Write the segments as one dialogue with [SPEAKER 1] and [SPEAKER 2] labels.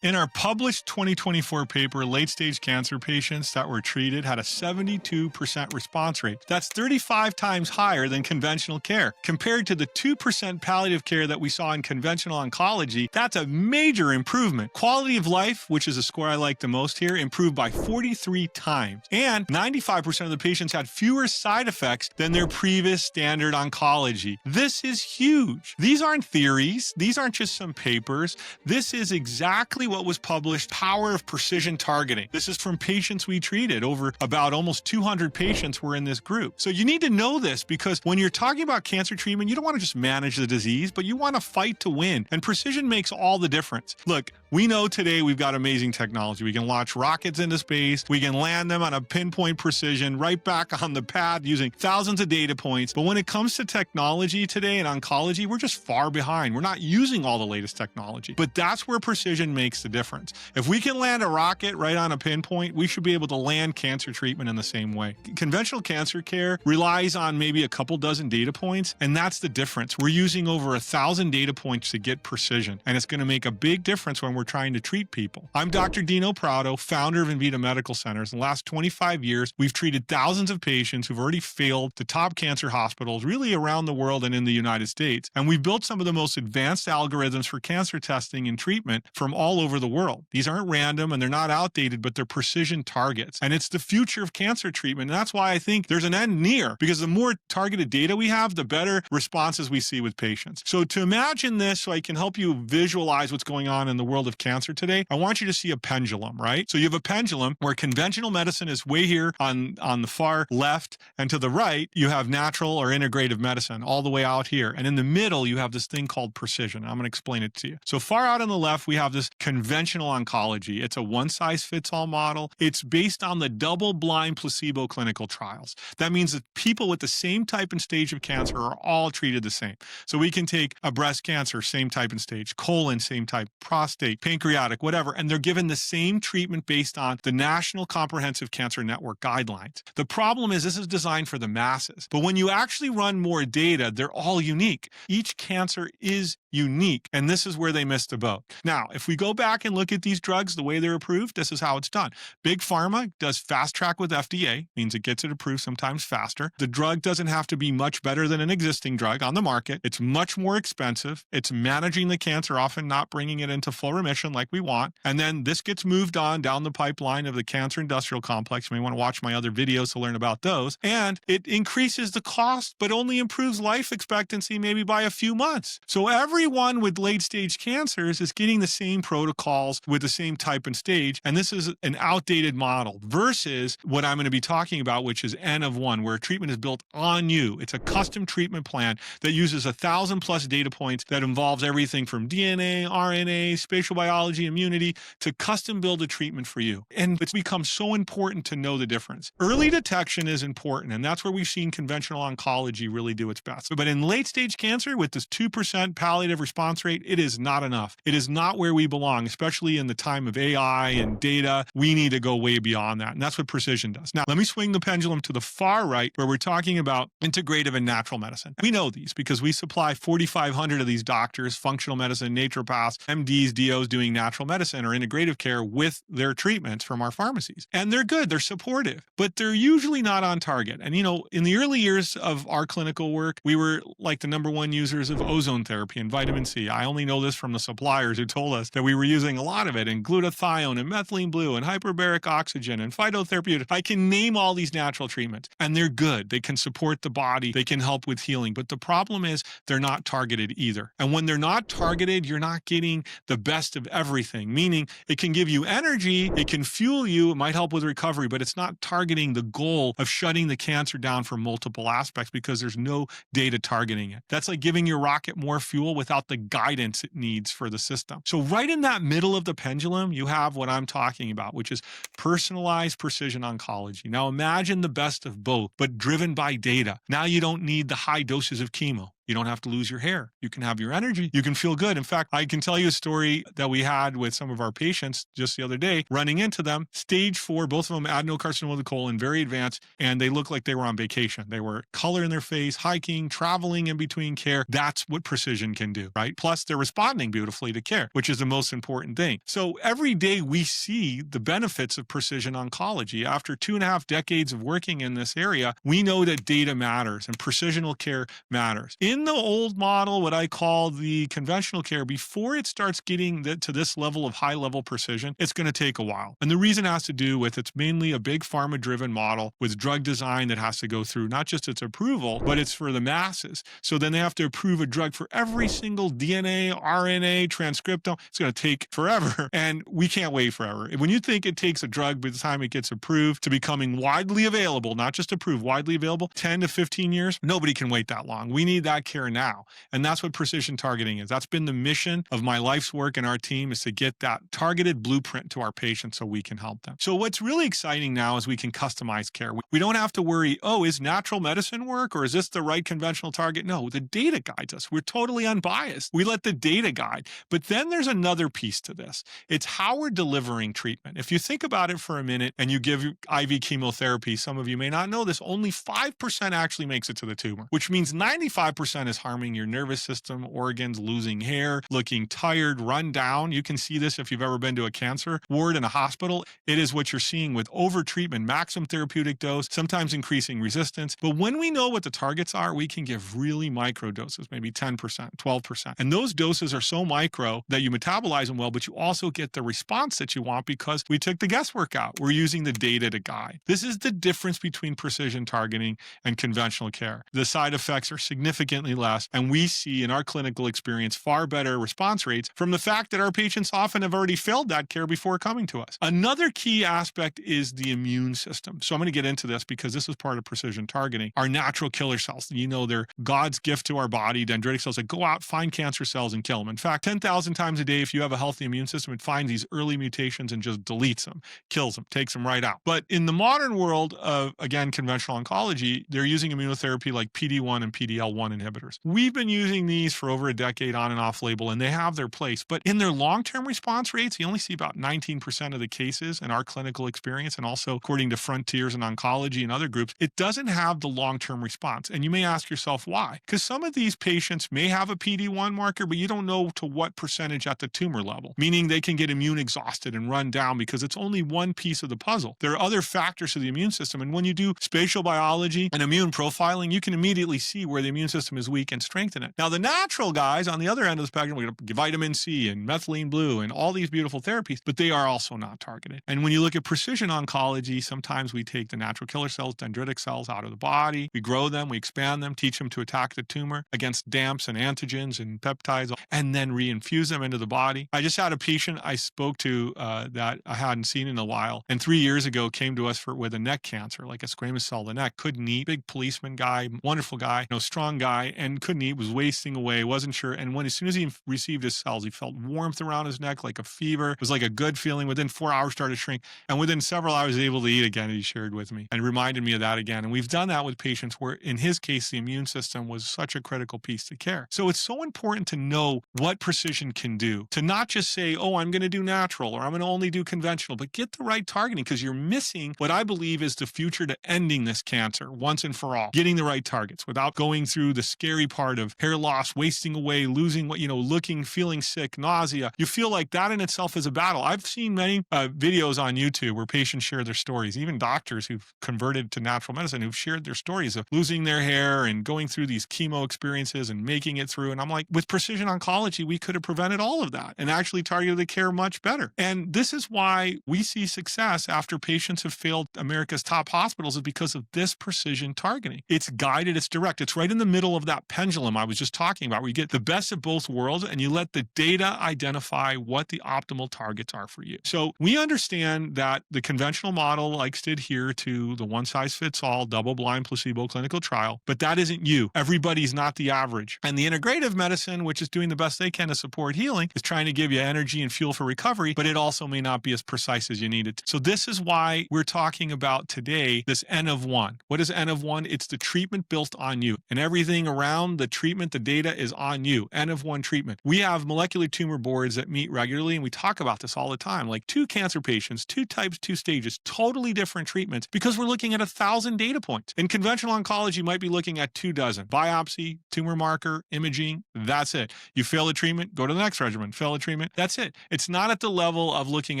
[SPEAKER 1] In our published 2024 paper, late-stage cancer patients that were treated had a 72% response rate. That's 35 times higher than conventional care. Compared to the 2% palliative care that we saw in conventional oncology, that's a major improvement. Quality of life, which is a score I like the most here, improved by 43 times. And 95% of the patients had fewer side effects than their previous standard oncology. This is huge. These aren't theories. These aren't just some papers. This is exactly what was published, Power of Precision Targeting. This is from patients we treated. Over about almost 200 patients were in this group. So you need to know this, because when you're talking about cancer treatment, you don't want to just manage the disease, but you want to fight to win. And precision makes all the difference. Look, we know today we've got amazing technology. We can launch rockets into space. We can land them on a pinpoint precision right back on the pad using thousands of data points. But when it comes to technology today in oncology, we're just far behind. We're not using all the latest technology. But that's where precision makes the difference. If we can land a rocket right on a pinpoint, we should be able to land cancer treatment in the same way. Conventional cancer care relies on maybe a couple dozen data points, and that's the difference. We're using over 1,000 data points to get precision, and it's going to make a big difference when we're trying to treat people. I'm Dr. Dino Prato, founder of Envita Medical Centers. In the last 25 years, we've treated thousands of patients who've already failed the top cancer hospitals really around the world and in the United States. And we've built some of the most advanced algorithms for cancer testing and treatment from all over the world. These aren't random and they're not outdated, but they're precision targets. And it's the future of cancer treatment. And that's why I think there's an end near, because the more targeted data we have, the better responses we see with patients. So to imagine this, so I can help you visualize what's going on in the world of cancer today, I want you to see a pendulum, right? So you have a pendulum where conventional medicine is way here on the far left, and to the right, you have natural or integrative medicine all the way out here. And in the middle, you have this thing called precision. I'm going to explain it to you. So far out on the left, we have this conventional oncology. It's a one-size-fits-all model. It's based on the double-blind placebo clinical trials. That means that people with the same type and stage of cancer are all treated the same. So we can take a breast cancer, same type and stage, colon, same type, prostate, pancreatic, whatever, and they're given the same treatment based on the National Comprehensive Cancer Network guidelines. The problem is this is designed for the masses. But when you actually run more data, they're all unique. Each cancer is unique, and this is where they missed the boat. Now, if we go back and look at these drugs, the way they're approved, this is how it's done. Big Pharma does fast track with FDA, means it gets it approved sometimes faster. The drug doesn't have to be much better than an existing drug on the market. It's much more expensive. It's managing the cancer, often not bringing it into full remission like we want. And then this gets moved on down the pipeline of the cancer industrial complex. You may want to watch my other videos to learn about those. And it increases the cost, but only improves life expectancy maybe by a few months. So everyone with late-stage cancers is getting the same protocols with the same type and stage. And this is an outdated model versus what I'm going to be talking about, which is N of 1, where treatment is built on you. It's a custom treatment plan that uses 1,000 plus data points that involves everything from DNA, RNA, spatial biology, immunity, to custom build a treatment for you. And it's become so important to know the difference. Early detection is important, and that's where we've seen conventional oncology really do its best. But in late-stage cancer, with this 2% palliative response rate, it is not enough. It is not where we belong, especially in the time of AI and data. We need to go way beyond that, and that's what precision does. Now, let me swing the pendulum to the far right, where we're talking about integrative and natural medicine. We know these because we supply 4,500 of these doctors, functional medicine, naturopaths, MDs, DOs doing natural medicine or integrative care with their treatments from our pharmacies. And they're good, they're supportive, but they're usually not on target. And in the early years of our clinical work, we were like the #1 users of ozone therapy and vitamin C. I only know this from the suppliers who told us that we were using a lot of it, and glutathione and methylene blue and hyperbaric oxygen and phytotherapeutic. I can name all these natural treatments, and they're good. They can support the body. They can help with healing. But the problem is they're not targeted either. And when they're not targeted, you're not getting the best of everything, meaning it can give you energy, it can fuel you, it might help with recovery, but it's not targeting the goal of shutting the cancer down from multiple aspects because there's no data targeting it. That's like giving your rocket more fuel without the guidance it needs for the system. So right in that middle of the pendulum, you have what I'm talking about, which is personalized precision oncology. Now imagine the best of both, but driven by data. Now you don't need the high doses of chemo. You don't have to lose your hair. You can have your energy. You can feel good. In fact, I can tell you a story that we had with some of our patients just the other day, running into them, stage 4, both of them adenocarcinoma of the colon, very advanced, and they looked like they were on vacation. They were color in their face, hiking, traveling in between care. That's what precision can do, right? Plus, they're responding beautifully to care, which is the most important thing. So every day we see the benefits of precision oncology. After 2.5 decades of working in this area, we know that data matters and precisional care matters. In the old model, what I call the conventional care, before it starts getting to this level of high-level precision, it's going to take a while. And the reason has to do with it's mainly a big pharma-driven model with drug design that has to go through not just its approval, but it's for the masses. So then they have to approve a drug for every single DNA, RNA, transcriptome. It's going to take forever, and we can't wait forever. When you think it takes a drug by the time it gets approved to becoming widely available, not just approved, widely available, 10 to 15 years, nobody can wait that long. We need that care now, and that's what precision targeting is. That's been the mission of my life's work and our team, is to get that targeted blueprint to our patients so we can help them. So what's really exciting now is we can customize care. We don't have to worry, oh, is natural medicine work, or is this the right conventional target? No, the data guides us. We're totally unbiased. We let the data guide. But then there's another piece to this. It's how we're delivering treatment. If you think about it for a minute and you give IV chemotherapy, some of you may not know this, only 5% actually makes it to the tumor, which means 95% is harming your nervous system, organs, losing hair, looking tired, run down. You can see this if you've ever been to a cancer ward in a hospital. It is what you're seeing with overtreatment, maximum therapeutic dose, sometimes increasing resistance. But when we know what the targets are, we can give really micro doses, maybe 10%, 12%. And those doses are so micro that you metabolize them well, but you also get the response that you want because we took the guesswork out. We're using the data to guide. This is the difference between precision targeting and conventional care. The side effects are significantly less, and we see in our clinical experience far better response rates from the fact that our patients often have already failed that care before coming to us. Another key aspect is the immune system. So I'm going to get into this because this is part of precision targeting. Our natural killer cells, you know, they're God's gift to our body, dendritic cells that go out, find cancer cells and kill them. In fact, 10,000 times a day, if you have a healthy immune system, it finds these early mutations and just deletes them, kills them, takes them right out. But in the modern world of, again, conventional oncology, they're using immunotherapy like PD-1 and PD-L1 inhibitors. We've been using these for over a decade on and off label, and they have their place. But in their long-term response rates, you only see about 19% of the cases in our clinical experience, and also according to Frontiers in Oncology and other groups, it doesn't have the long-term response. And you may ask yourself why? Because some of these patients may have a PD-1 marker, but you don't know to what percentage at the tumor level, meaning they can get immune exhausted and run down because it's only one piece of the puzzle. There are other factors to the immune system, and when you do spatial biology and immune profiling, you can immediately see where the immune system is weak and strengthen it. Now, the natural guys on the other end of the spectrum, we're going to give vitamin C and methylene blue and all these beautiful therapies, but they are also not targeted. And when you look at precision oncology, sometimes we take the natural killer cells, dendritic cells out of the body, we grow them, we expand them, teach them to attack the tumor against DAMPs and antigens and peptides, and then reinfuse them into the body. I just had a patient I spoke to that I hadn't seen in a while, and 3 years ago came to us with a neck cancer, like a squamous cell of the neck, couldn't eat, big policeman guy, wonderful guy, strong guy, and couldn't eat, was wasting away, wasn't sure. And as soon as he received his cells, he felt warmth around his neck, like a fever. It was like a good feeling. Within 4 hours, started to shrink. And within several hours, he was able to eat again, he shared with me, and reminded me of that again. And we've done that with patients where, in his case, the immune system was such a critical piece to care. So it's so important to know what precision can do, to not just say, oh, I'm going to do natural, or I'm going to only do conventional, but get the right targeting, because you're missing what I believe is the future to ending this cancer once and for all. Getting the right targets without going through the scary part of hair loss, wasting away, losing what, looking, feeling sick, nausea. You feel like that in itself is a battle. I've seen many videos on YouTube where patients share their stories, even doctors who've converted to natural medicine who've shared their stories of losing their hair and going through these chemo experiences and making it through. And I'm like, with precision oncology, we could have prevented all of that and actually targeted the care much better. And this is why we see success after patients have failed America's top hospitals, is because of this precision targeting. It's guided, it's direct. It's right in the middle of that pendulum I was just talking about, where you get the best of both worlds and you let the data identify what the optimal targets are for you. So we understand that the conventional model likes to adhere to the one-size-fits-all double-blind placebo clinical trial, but that isn't you. Everybody's not the average. And the integrative medicine, which is doing the best they can to support healing, is trying to give you energy and fuel for recovery, but it also may not be as precise as you need it. So this is why we're talking about today this N of 1. What is N of 1? It's the treatment built on you, and everything around around the treatment, the data is on you. N of 1 treatment. We have molecular tumor boards that meet regularly, and we talk about this all the time. Like 2 cancer patients, 2 types, 2 stages, totally different treatments because we're looking at 1,000 data points. In conventional oncology, you might be looking at 2 dozen. Biopsy, tumor marker, imaging, that's it. You fail the treatment, go to the next regimen. Fail the treatment, that's it. It's not at the level of looking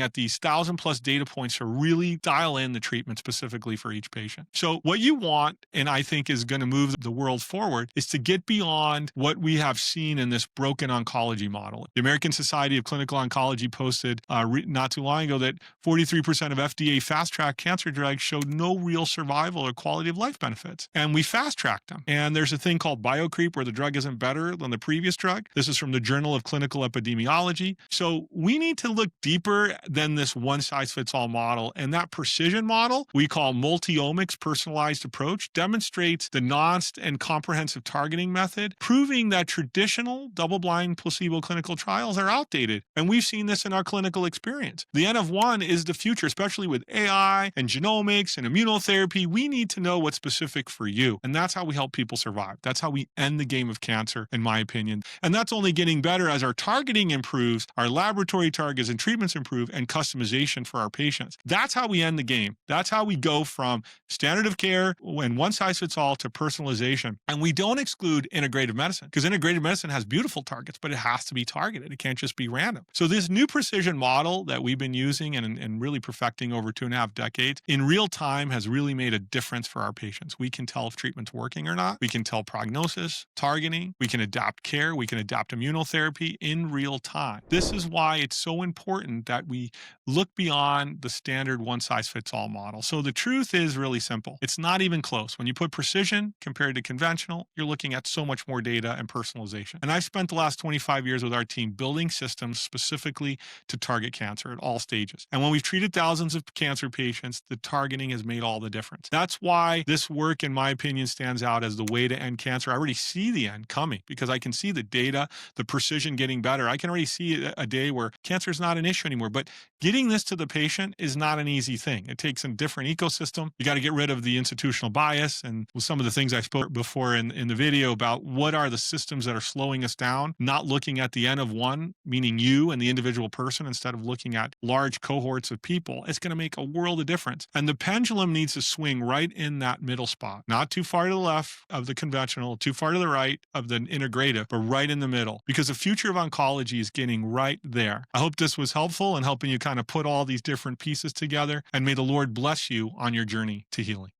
[SPEAKER 1] at these 1,000+ data points to really dial in the treatment specifically for each patient. So what you want, and I think is going to move the world forward, is to get beyond what we have seen in this broken oncology model. The American Society of Clinical Oncology posted not too long ago that 43% of FDA fast-track cancer drugs showed no real survival or quality of life benefits. And we fast-tracked them. And there's a thing called biocreep where the drug isn't better than the previous drug. This is from the Journal of Clinical Epidemiology. So we need to look deeper than this one-size-fits-all model. And that precision model we call multi-omics personalized approach demonstrates the nuanced and comprehensive targeting method, proving that traditional double-blind placebo clinical trials are outdated. And we've seen this in our clinical experience. The N of 1 is the future, especially with AI and genomics and immunotherapy. We need to know what's specific for you. And that's how we help people survive. That's how we end the game of cancer, in my opinion. And that's only getting better as our targeting improves, our laboratory targets and treatments improve, and customization for our patients. That's how we end the game. That's how we go from standard of care and one size fits all to personalization. And we don't exclude integrative medicine because integrative medicine has beautiful targets, but it has to be targeted. It can't just be random. So this new precision model that we've been using and really perfecting over 2.5 decades in real time has really made a difference for our patients. We can tell if treatment's working or not. We can tell prognosis, targeting. We can adapt care. We can adapt immunotherapy in real time. This is why it's so important that we look beyond the standard one-size-fits-all model. So the truth is really simple. It's not even close. When you put precision compared to conventional, you're looking at so much more data and personalization. And I've spent the last 25 years with our team building systems specifically to target cancer at all stages. And when we've treated thousands of cancer patients, the targeting has made all the difference. That's why this work, in my opinion, stands out as the way to end cancer. I already see the end coming because I can see the data, the precision getting better. I can already see a day where cancer is not an issue anymore. But getting this to the patient is not an easy thing. It takes a different ecosystem. You got to get rid of the institutional bias. And with some of the things I spoke before in the video about what are the systems that are slowing us down, not looking at the N of 1, meaning you and the individual person, instead of looking at large cohorts of people, it's going to make a world of difference. And the pendulum needs to swing right in that middle spot, not too far to the left of the conventional, too far to the right of the integrative, but right in the middle, because the future of oncology is getting right there. I hope this was helpful in helping you kind of put all these different pieces together, and may the Lord bless you on your journey to healing.